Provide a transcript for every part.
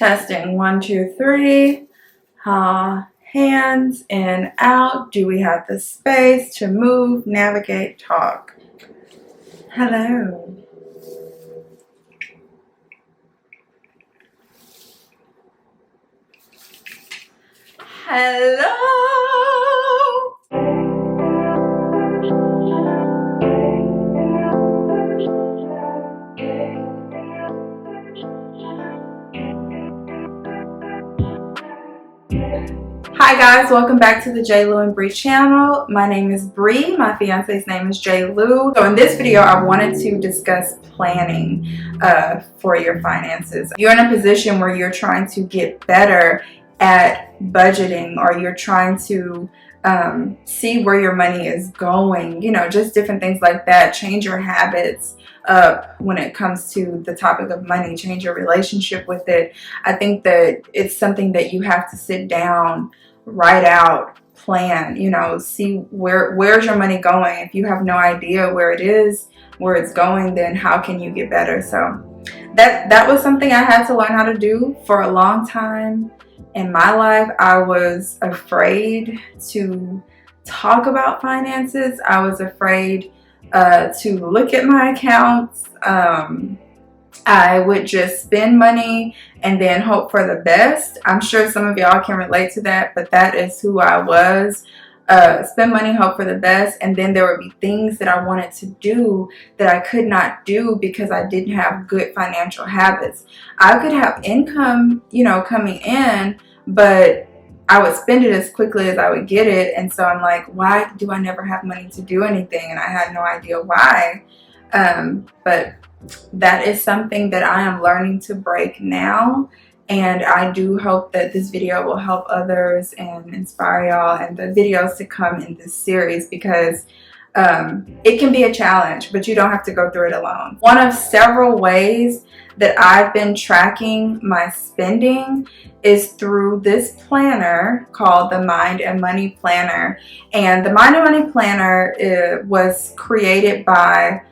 Testing 1, 2, 3. Hands in, out. Do we have the space to move, navigate, talk? Hello. Hello. Hi guys, welcome back to the J. Lou and Bree channel. My name is Bree. My fiance's name is J. Lou. So in this video, I wanted to discuss planning for your finances. You're in a position where you're trying to get better at budgeting, or you're trying to see where your money is going, just different things like that. Change your habits up when it comes to the topic of money, change your relationship with it. I think that it's something that you have to sit down, write out, plan, see where's your money going. If you have no idea where it is, where it's going, then how can you get better? So that was something I had to learn how to do for a long time in my life. I was afraid to talk about finances. I was afraid to look at my accounts. I would just spend money and then hope for the best. I'm sure some of y'all can relate to that, but that is who I was. Spend money, hope for the best, and then there would be things that I wanted to do that I could not do because I didn't have good financial habits. I could have income, coming in, but I would spend it as quickly as I would get it. And so I'm like, why do I never have money to do anything? And I had no idea why. But that is something that I am learning to break now. And I do hope that this video will help others and inspire y'all, and the videos to come in this series, because it can be a challenge, but you don't have to go through it alone. One of several ways that I've been tracking my spending is through this planner called the Mind and Money Planner. And the Mind and Money Planner was created by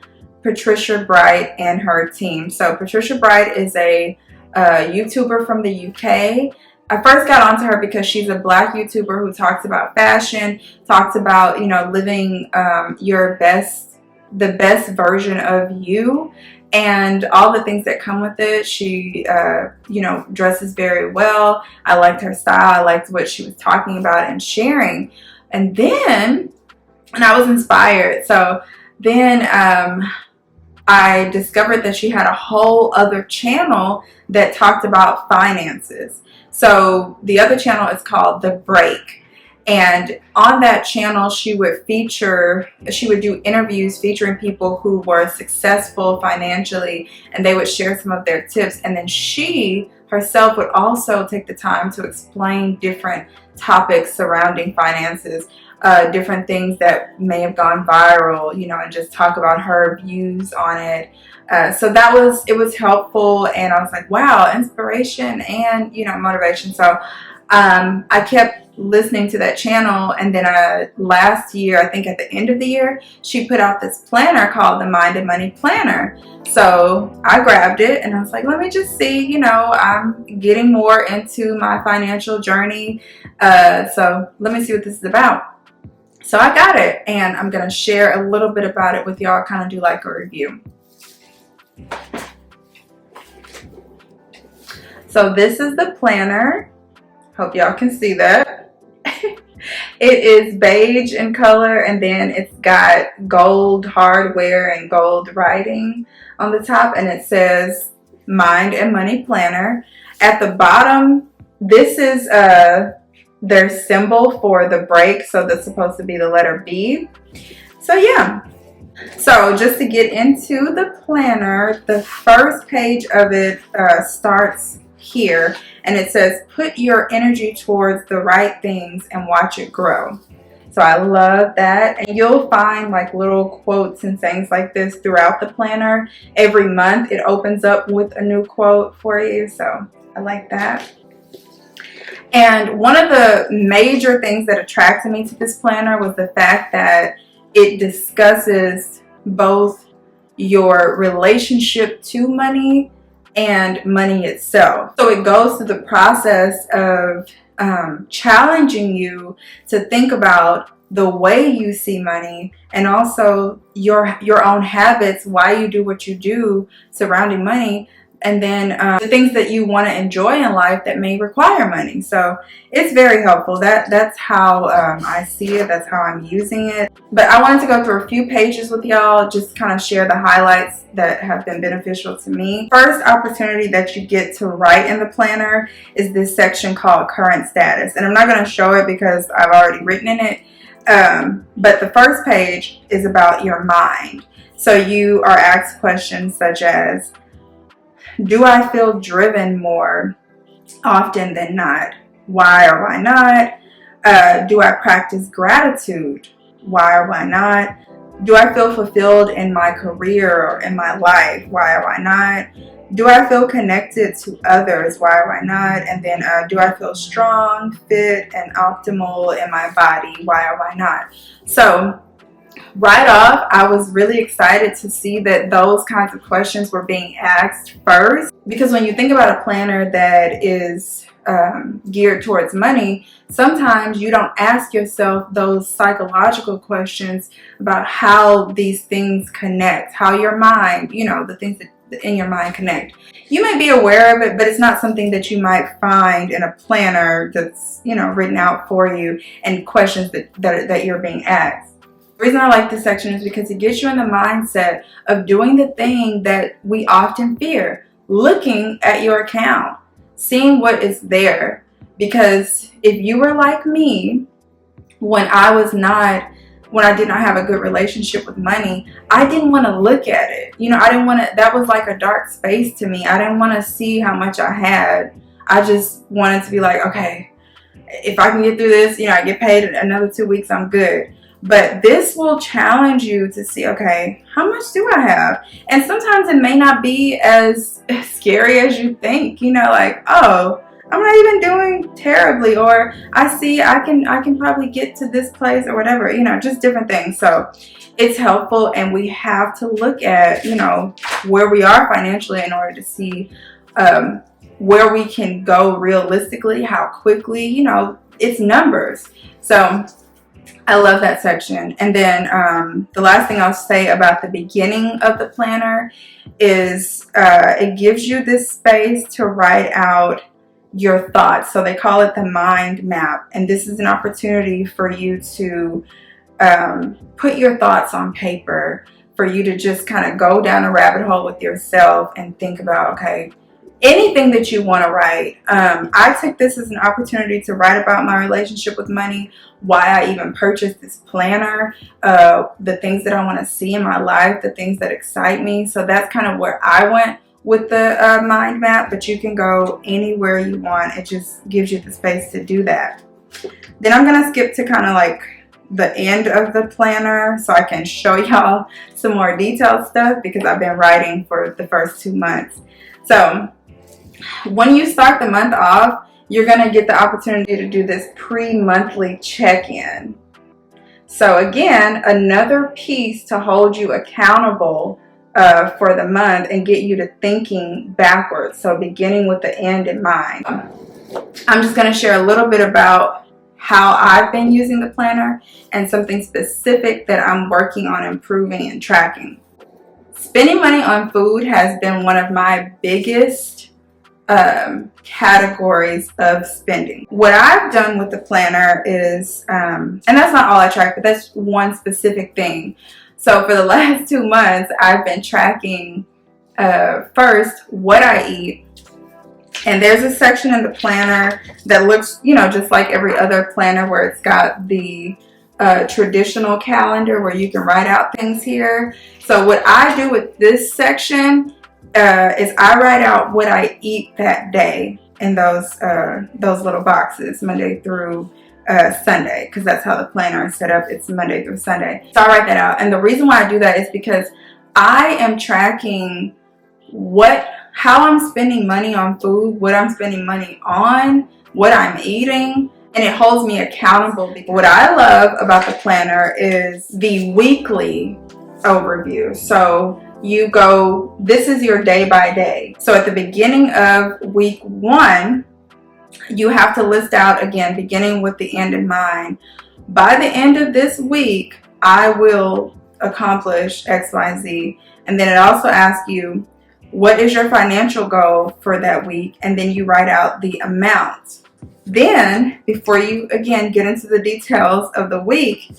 Patricia Bright and her team. So Patricia Bright is a YouTuber from the UK. I first got onto her because she's a Black YouTuber who talks about fashion, talks about, living the best version of you, and all the things that come with it. She, dresses very well. I liked her style. I liked what she was talking about and sharing. And I was inspired. So then I discovered that she had a whole other channel that talked about finances. So the other channel is called The Break. And on that channel, she would do interviews featuring people who were successful financially, and they would share some of their tips. And then she herself would also take the time to explain different topics surrounding finances, different things that may have gone viral, and just talk about her views on it. So it was helpful, and I was like, wow, inspiration and, motivation. So I kept listening to that channel, and then last year, I think at the end of the year, she put out this planner called the Mind and Money Planner. So I grabbed it and I was like, let me just see, I'm getting more into my financial journey. So let me see what this is about. So I got it, and I'm going to share a little bit about it with y'all, kind of do like a review. So this is the planner. Hope y'all can see that. It is beige in color, and then it's got gold hardware and gold writing on the top, and it says Mind and Money Planner. At the bottom, this is their symbol for the break, so that's supposed to be the letter B. So yeah, so just to get into the planner, the first page of it starts here, and it says put your energy towards the right things and watch it grow. So I love that. And you'll find like little quotes and things like this throughout the planner. Every month it opens up with a new quote for you, so I like that. And one of the major things that attracted me to this planner was the fact that it discusses both your relationship to money and money itself. So it goes through the process of challenging you to think about the way you see money, and also your own habits, why you do what you do surrounding money, and then the things that you want to enjoy in life that may require money. So it's very helpful. That's how I see it. That's how I'm using it. But I wanted to go through a few pages with y'all, just kind of share the highlights that have been beneficial to me. First opportunity that you get to write in the planner is this section called current status. And I'm not going to show it because I've already written in it. But the first page is about your mind. So you are asked questions such as, do I feel driven more often than not? Why or why not? Do I practice gratitude? Why or why not? Do I feel fulfilled in my career or in my life? Why or why not? Do I feel connected to others? Why or why not? And then do I feel strong, fit, and optimal in my body? Why or why not? So right off, I was really excited to see that those kinds of questions were being asked first, because when you think about a planner that is geared towards money, sometimes you don't ask yourself those psychological questions about how these things connect, how your mind, the things that in your mind connect. You may be aware of it, but it's not something that you might find in a planner that's written out for you, and questions that you're being asked. The reason I like this section is because it gets you in the mindset of doing the thing that we often fear, looking at your account, seeing what is there. Because if you were like me, when I did not have a good relationship with money, I didn't want to look at it. I didn't want to, that was like a dark space to me. I didn't want to see how much I had. I just wanted to be like, okay, if I can get through this, I get paid another 2 weeks, I'm good. But this will challenge you to see, okay, how much do I have? And sometimes it may not be as scary as you think, like, oh, I'm not even doing terribly, or I see I can probably get to this place or whatever, just different things. So it's helpful, and we have to look at, where we are financially in order to see where we can go realistically, how quickly, it's numbers. So I love that section. And then the last thing I'll say about the beginning of the planner is it gives you this space to write out your thoughts. So they call it the mind map. And this is an opportunity for you to put your thoughts on paper, for you to just kind of go down a rabbit hole with yourself and think about, okay, anything that you want to write. I took this as an opportunity to write about my relationship with money, why I even purchased this planner, the things that I want to see in my life, the things that excite me. So that's kind of where I went with the mind map, but you can go anywhere you want. It just gives you the space to do that. Then I'm going to skip to kind of like the end of the planner so I can show y'all some more detailed stuff, because I've been writing for the first 2 months. So when you start the month off, you're going to get the opportunity to do this pre-monthly check-in. So again, another piece to hold you accountable for the month and get you to thinking backwards. So beginning with the end in mind. I'm just going to share a little bit about how I've been using the planner and something specific that I'm working on improving and tracking. Spending money on food has been one of my biggest categories of spending. What I've done with the planner is, and that's not all I track, but that's one specific thing. So for the last 2 months, I've been tracking first what I eat. And there's a section in the planner that looks, just like every other planner, where it's got the traditional calendar where you can write out things here. So what I do with this section is I write out what I eat that day in those little boxes, Monday through Sunday, because that's how the planner is set up. It's Monday through Sunday. So I write that out. And the reason why I do that is because I am tracking how I'm spending money on food, what I'm spending money on, what I'm eating, and it holds me accountable. What I love about the planner is the weekly overview. So you go, this is your day by day. So at the beginning of week 1, you have to list out, again, beginning with the end in mind. By the end of this week, I will accomplish X, Y, Z. And then it also asks you, what is your financial goal for that week? And then you write out the amount. Then, before you, again, get into the details of the week,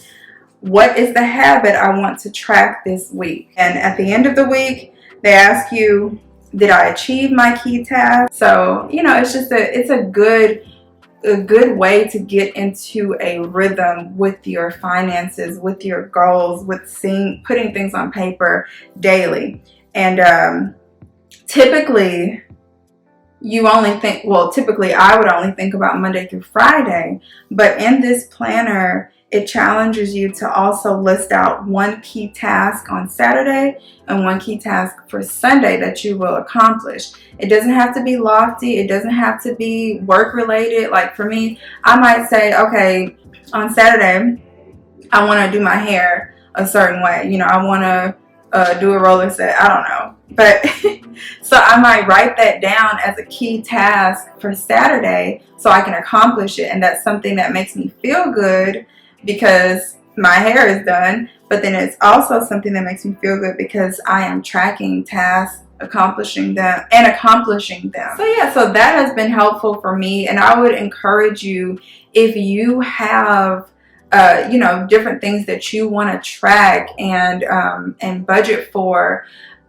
what is the habit I want to track this week? And at the end of the week, they ask you, did I achieve my key task? So, it's just it's a good way to get into a rhythm with your finances, with your goals, with putting things on paper daily. And typically I would only think about Monday through Friday, but in this planner, it challenges you to also list out one key task on Saturday and one key task for Sunday that you will accomplish. It doesn't have to be lofty. It doesn't have to be work related. Like for me, I might say, okay, on Saturday, I want to do my hair a certain way. I want to do a roller set. I don't know. But so I might write that down as a key task for Saturday so I can accomplish it. And that's something that makes me feel good because my hair is done. But then it's also something that makes me feel good because I am tracking tasks, accomplishing them. So yeah, so that has been helpful for me. And I would encourage you, if you have different things that you want to track and budget for,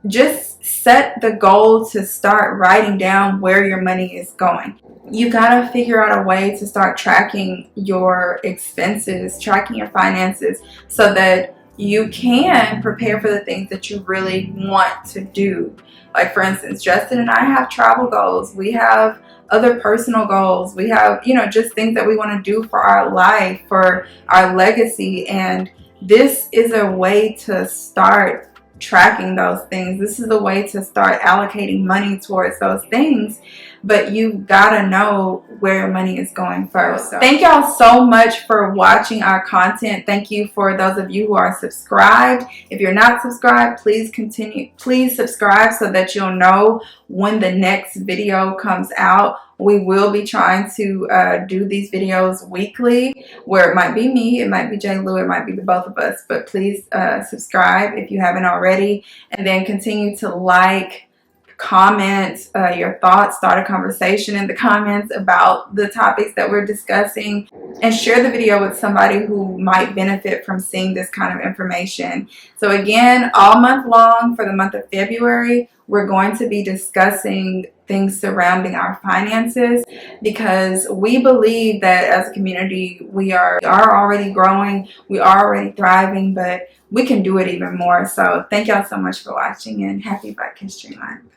just set the goal to start writing down where your money is going. You gotta figure out a way to start tracking your expenses, tracking your finances, so that you can prepare for the things that you really want to do. Like for instance, Justin and I have travel goals. We have other personal goals. We have, just things that we want to do for our life, for our legacy. And this is a way to start tracking those things. This is a way to start allocating money towards those things. But you've got to know where your money is going first. So thank y'all so much for watching our content. Thank you for those of you who are subscribed. If you're not subscribed, please subscribe so that you'll know when the next video comes out. We will be trying to do these videos weekly, where it might be me, it might be J. Lou, it might be the both of us. But please subscribe if you haven't already, and then continue to like, comment your thoughts, start a conversation in the comments about the topics that we're discussing, and share the video with somebody who might benefit from seeing this kind of information. So again, all month long for the month of February, we're going to be discussing things surrounding our finances, because we believe that as a community we are already growing, we are already thriving, but we can do it even more. So thank y'all so much for watching, and happy Black History Month.